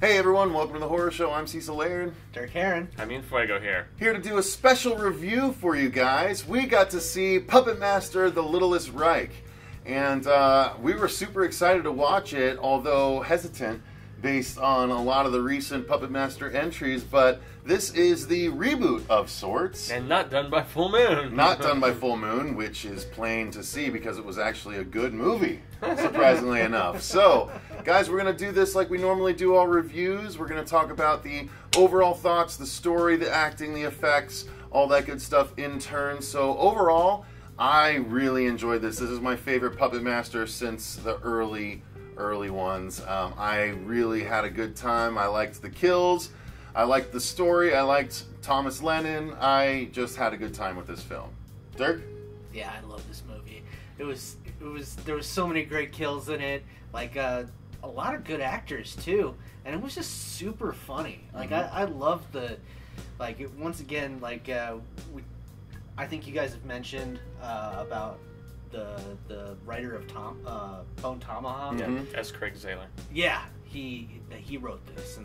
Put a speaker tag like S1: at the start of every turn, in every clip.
S1: Hey everyone, welcome to the Horror Show. I'm Cecil, Laird.
S2: Dirk Harron.
S3: Fuego here.
S1: Here to do a special review for you guys. We got to see Puppet Master, The Littlest Reich. And we were super excited to watch it, although hesitant based on a lot of the recent Puppet Master entries. But this is the reboot of sorts.
S3: And not done by Full Moon.
S1: Not done by Full Moon, which is plain to see because it was actually a good movie, surprisingly enough. So, guys, we're going to do this like we normally do all reviews. We're going to talk about the overall thoughts, the story, the acting, the effects, all that good stuff in turn. So, overall, I really enjoyed this. This is my favorite Puppet Master since the early ones. I really had a good time. I liked the kills. I liked the story. I liked Thomas Lennon. I just had a good time with this film. Dirk?
S2: Yeah, I love this movie. There was so many great kills in it. Like a lot of good actors too, and it was just super funny. Like I love the, like once again, like I think you guys have mentioned about the writer of Bone Tomahawk.
S3: Yeah, S. Craig Zahler.
S2: Yeah, he wrote this,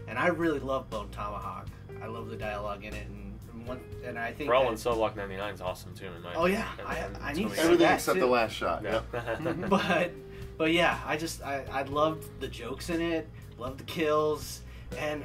S2: and I really love Bone Tomahawk. I love the dialogue in it, and I think
S3: Brawl and Soulwalk 99 is awesome too. In my
S2: opinion. I need to see
S1: everything
S2: that
S1: except
S2: too.
S1: the last shot.
S3: Yeah.
S2: But yeah, I loved the jokes in it, loved the kills, and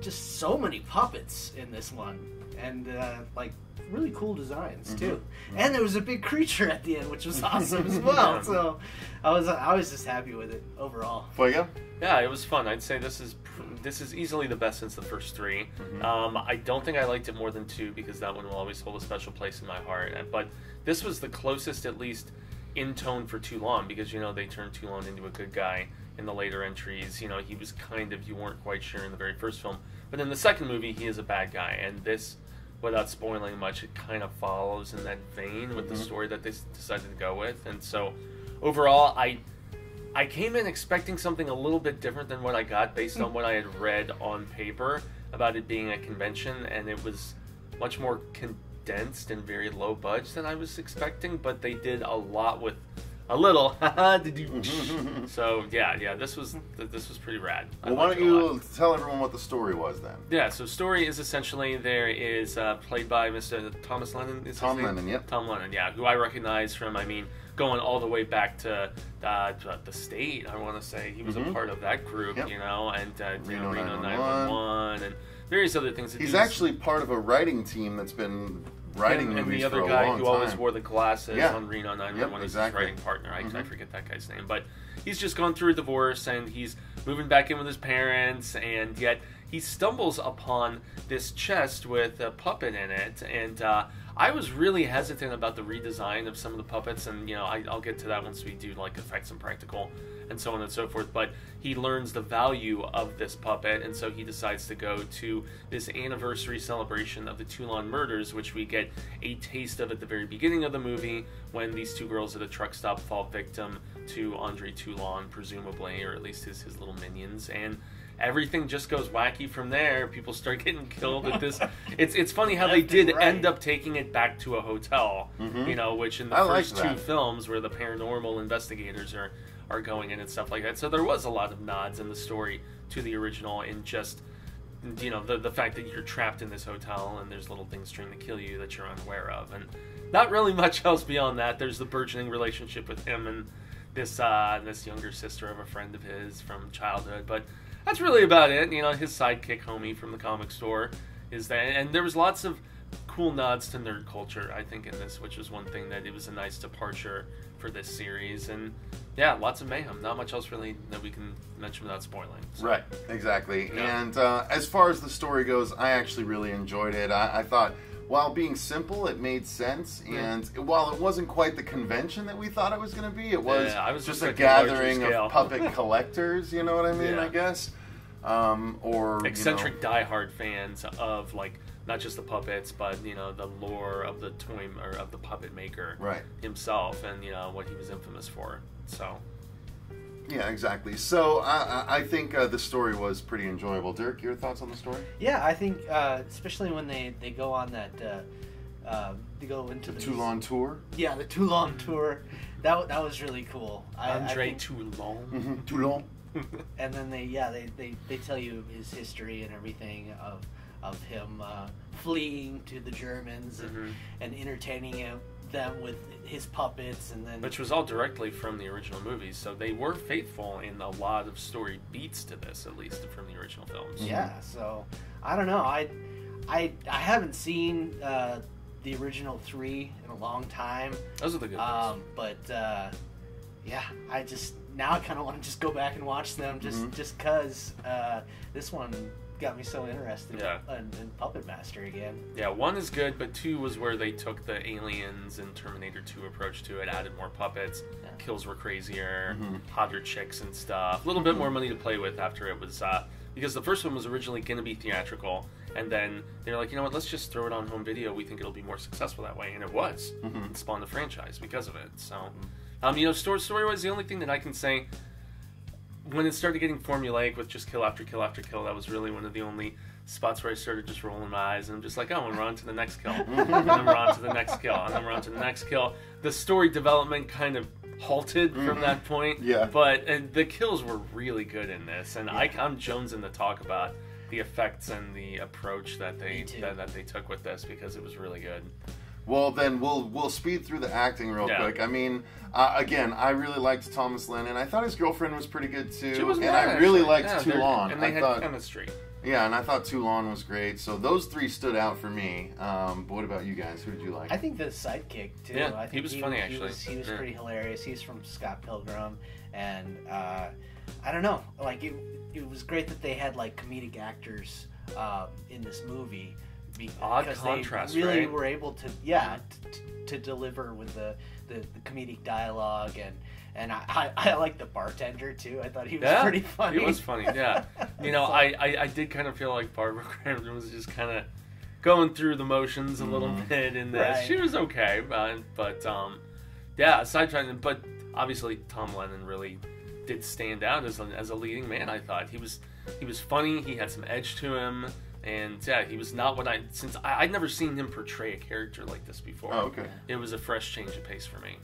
S2: just so many puppets in this one, and like really cool designs too. And there was a big creature at the end, which was awesome as well. So I was just happy with it overall.
S1: Fuego?
S3: Yeah, it was fun. I'd say this is easily the best since the first three. I don't think I liked it more than two because that one will always hold a special place in my heart. But this was the closest, at least in tone, for Toulon, because they turned Toulon into a good guy in the later entries. He was kind of, you weren't quite sure in the very first film, but in the second movie he is a bad guy, and this, without spoiling much, it kind of follows in that vein with the story that they decided to go with. And so overall, I came in expecting something a little bit different than what I got based on what I had read on paper about it being a convention, and it was much more condensed and very low budget than I was expecting, but they did a lot with a little. So yeah, this was pretty rad.
S1: Well, why don't you tell everyone what the story was then?
S3: Yeah, so story is essentially there is played by Mr. Thomas Lennon.
S1: Tom Lennon, yep.
S3: Tom Lennon, yeah, who I recognize from, going all the way back to the State. I want to say he was a part of that group, and Reno 911 and various other things.
S1: He's actually part of a writing team that's been writing movies
S3: and the other
S1: for a
S3: guy
S1: long
S3: who
S1: time.
S3: always wore the glasses on Reno 911 is his writing partner. I forget that guy's name, but he's just gone through a divorce and he's moving back in with his parents, and yet he stumbles upon this chest with a puppet in it, and I was really hesitant about the redesign of some of the puppets, and I'll get to that once we do like effects and practical and so on and so forth. But he learns the value of this puppet, and so he decides to go to this anniversary celebration of the Toulon murders, which we get a taste of at the very beginning of the movie when these two girls at a truck stop fall victim to Andre Toulon, presumably, or at least his little minions, and everything just goes wacky from there. People start getting killed at this. It's funny how they did end up taking it back to a hotel, which in the first two films where the paranormal investigators are going in and stuff like that. So there was a lot of nods in the story to the original, and just the fact that you're trapped in this hotel and there's little things trying to kill you that you're unaware of, and not really much else beyond that. There's the burgeoning relationship with him and this younger sister of a friend of his from childhood, but that's really about it. His sidekick homie from the comic store is that, and there was lots of cool nods to nerd culture, I think, in this, which was one thing that it was a nice departure for this series. And yeah, lots of mayhem. Not much else really that we can mention without spoiling. So.
S1: Right, exactly.
S3: Yeah.
S1: And as far as the story goes, I actually really enjoyed it. I thought, while being simple, it made sense, and while it wasn't quite the convention that we thought it was going to be, it was, just a gathering of puppet collectors, you know what I mean, I guess? Or
S3: eccentric diehard fans of, like, not just the puppets, but, the lore of the toy, or of the puppet maker himself, and, what he was infamous for, so...
S1: Yeah, exactly. So I think the story was pretty enjoyable. Dirk, your thoughts on the story?
S2: Yeah, I think especially when they go on that they go into the
S1: Toulon tour.
S2: Yeah, the Toulon tour. That was really cool.
S3: Andre Toulon.
S1: Toulon.
S2: and then they tell you his history and everything of him fleeing to the Germans and entertaining them with his puppets, and then
S3: which was all directly from the original movies, so they were faithful in a lot of story beats to this, at least from the original films.
S2: Yeah, so I don't know. I haven't seen the original 3 in a long time.
S3: Those are the good ones.
S2: But yeah, I kind of want to just go back and watch them just because this one got me so interested in Puppet Master again.
S3: Yeah, 1 is good, but 2 was where they took the Aliens and Terminator 2 approach to it, added more puppets, kills were crazier, hotter chicks and stuff. A little bit more money to play with after it was, because the first one was originally going to be theatrical, and then they're like, you know what, let's just throw it on home video, we think it'll be more successful that way, and it was. It spawned the franchise because of it. So, story-wise, the only thing that I can say, when it started getting formulaic with just kill after kill after kill, that was really one of the only spots where I started just rolling my eyes, and I'm just like, oh, and we're on to the next kill. And then we're on to the next kill. And then we're on to the next kill. The story development kind of halted from that point.
S1: Yeah.
S3: But the kills were really good in this, and I'm jonesing to talk about the effects and the approach that they took with this, because it was really good.
S1: Well, then we'll speed through the acting real quick. I mean, again, I really liked Thomas Lennon. I thought his girlfriend was pretty good too.
S3: She was
S1: and
S3: good,
S1: I really liked
S3: actually.
S1: Toulon.
S3: And they had chemistry.
S1: Yeah, and I thought Toulon was great. So those 3 stood out for me. But what about you guys? Who did you like?
S2: I think the sidekick too.
S3: Yeah,
S2: I think
S3: he was funny actually.
S2: He was pretty hilarious. He's from Scott Pilgrim, and I don't know, like it was great that they had like comedic actors in this movie. Because
S3: contrast,
S2: they really
S3: right?
S2: were able to to deliver with the comedic dialogue, and I like the bartender too. I thought he was pretty funny.
S3: He was funny, yeah. I did kind of feel like Barbara Crampton was just kind of going through the motions a little bit in this.
S2: Right.
S3: She was okay, but aside from that, but obviously Tom Lennon really did stand out as a leading man. I thought he was funny. He had some edge to him. And he was not what I'd never seen him portray a character like this before.
S1: Oh, okay.
S3: It was a fresh change of pace for me.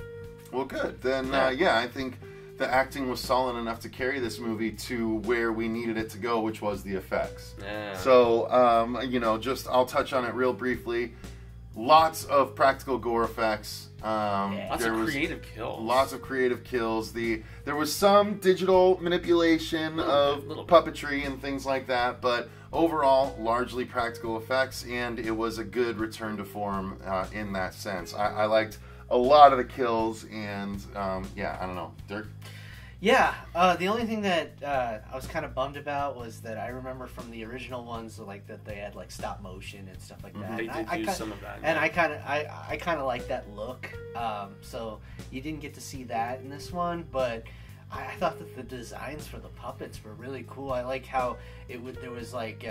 S1: Well, good. Then, I think the acting was solid enough to carry this movie to where we needed it to go, which was the effects.
S3: Yeah.
S1: So, I'll touch on it real briefly. Lots of practical gore effects.
S3: Lots of creative kills.
S1: Lots of creative kills. There was some digital manipulation of puppetry and things like that, but overall, largely practical effects, and it was a good return to form in that sense. I liked a lot of the kills, and I don't know. Dirk?
S2: Yeah, the only thing that I was kind of bummed about was that I remember from the original ones, like that they had like stop motion and stuff like that.
S3: They did use some of that.
S2: And I kind of like that look. So you didn't get to see that in this one, but I thought that the designs for the puppets were really cool. I like how there was like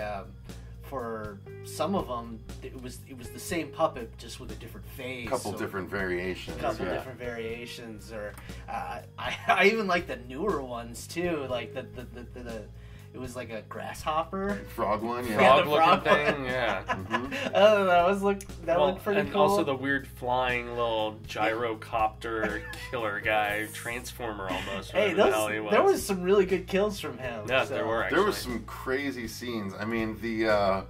S2: for some of them it was the same puppet just with a different face.
S1: Couple different variations.
S2: Different variations, or I even like the newer ones too. Like the it was like a grasshopper,
S1: frog one,
S3: frog looking thing, yeah.
S2: Oh, that looked pretty
S3: and
S2: cool.
S3: Also the weird flying little gyrocopter killer guy, transformer almost.
S2: Hey, there was some really good kills from him.
S3: Yeah, there were. Actually.
S1: There was some crazy scenes. I mean, the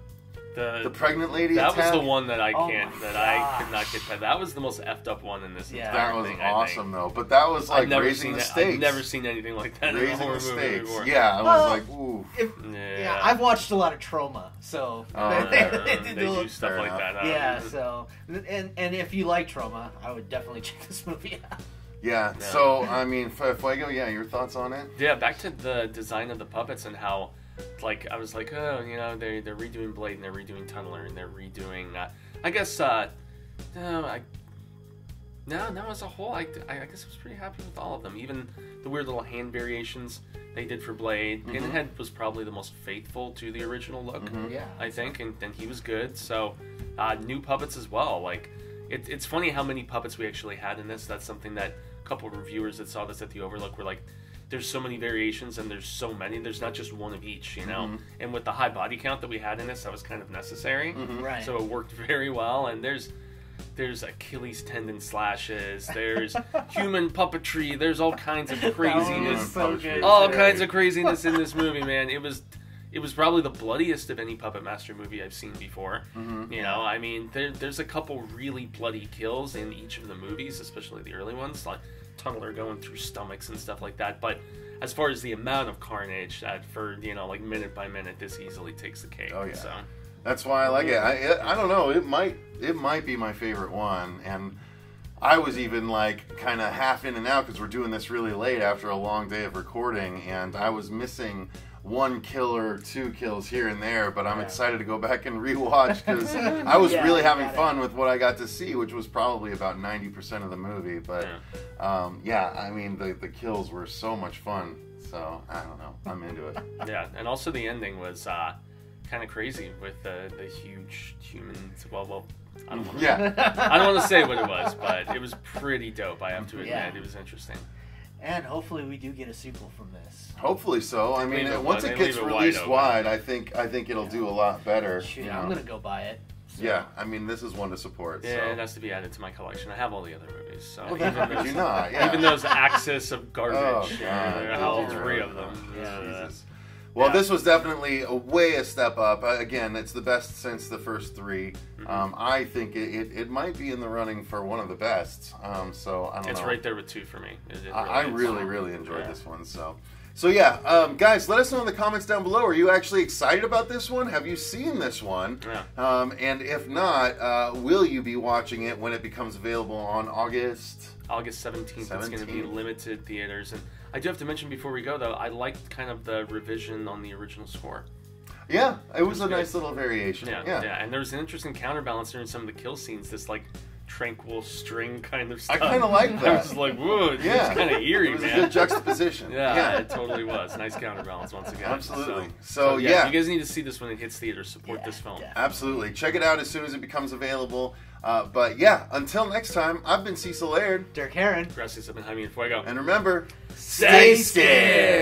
S1: pregnant lady
S3: that
S1: attack.
S3: was the one that I could not get past. That was the most effed up one in this entire thing.
S1: That was awesome though, but that was like raising the stakes.
S3: I've never seen anything like that in a horror movie before.
S1: Yeah, I was like, ooh.
S2: I've watched a lot of Trauma, so
S3: they do stuff like that.
S2: Yeah, so and if you like Trauma, I would definitely check this movie out.
S1: Yeah, so I mean, Fuego, your thoughts on it?
S3: Yeah, back to the design of the puppets and how. Like, I was like, oh, they're redoing Blade and they're redoing Tunneler and they're redoing, I guess, as a whole, I guess I was pretty happy with all of them. Even the weird little hand variations they did for Blade. Pinhead was probably the most faithful to the original look, I think, and he was good. So, new puppets as well. Like, it's funny how many puppets we actually had in this. That's something that a couple of reviewers that saw this at the Overlook were like, there's so many variations and there's so many. There's not just one of each, And with the high body count that we had in this, that was kind of necessary.
S2: Right.
S3: So it worked very well. And there's There's Achilles tendon slashes. There's human puppetry. There's all kinds of craziness.
S2: So good,
S3: all kinds of craziness in this movie, man. It was probably the bloodiest of any Puppet Master movie I've seen before.
S1: Mm-hmm.
S3: You know, I mean, there's a couple really bloody kills in each of the movies, especially the early ones, like Tunneler going through stomachs and stuff like that. But as far as the amount of carnage, for like minute by minute, this easily takes the cake.
S1: Oh yeah.
S3: So.
S1: That's why I like it. I don't know. It might be my favorite one, and I was even like kind of half in and out because we're doing this really late after a long day of recording, and I was missing one kill or two kills here and there. But I'm excited to go back and rewatch because I was really having fun with what I got to see, which was probably about 90% of the movie. But I mean the kills were so much fun. So I don't know. I'm into it.
S3: Yeah, and also the ending was. Kind of crazy with the huge humans. Well, I don't want to say what it was, but it was pretty dope. I have to admit, it was interesting.
S2: And hopefully, we do get a sequel from this.
S1: Hopefully so. I mean, once it gets released wide, I think it'll do a lot lot
S2: Shoot, I'm gonna go buy it.
S1: So. Yeah, I mean, this is one to support.
S3: Yeah,
S1: so.
S3: it has to be added to my collection. I have all the other movies, so
S1: well,
S3: even those axis of garbage.
S1: Oh, God.
S3: All three of them.
S1: Jesus. Well, this was definitely a step up. Again, it's the best since the first three. Mm-hmm. I think it might be in the running for one of the best. So I don't know.
S3: It's right there with 2 for me.
S1: I really enjoyed this one. So yeah, guys, let us know in the comments down below. Are you actually excited about this one? Have you seen this one?
S3: Yeah.
S1: And if not, will you be watching it when it becomes available on August
S3: 17th? It's going to be limited theaters. And I do have to mention before we go, though, I liked kind of the revision on the original score.
S1: Yeah, it was a nice little variation.
S3: Yeah, and there was an interesting counterbalance during some of the kill scenes, this, like, tranquil string kind of stuff.
S1: I kind of like that.
S3: I was like, whoa, it's kind of eerie,
S1: it was
S3: man.
S1: a good juxtaposition.
S3: Yeah, it totally was. Nice counterbalance once again.
S1: Absolutely.
S3: So yeah, you guys need to see this when it hits theaters. Support this film.
S2: Definitely.
S1: Absolutely. Check it out as soon as it becomes available. But yeah, until next time, I've been Cecil, Laird.
S2: Dirk Harron.
S3: Gracias, I've been Jaime and Fuego.
S1: And remember,
S3: stay scared!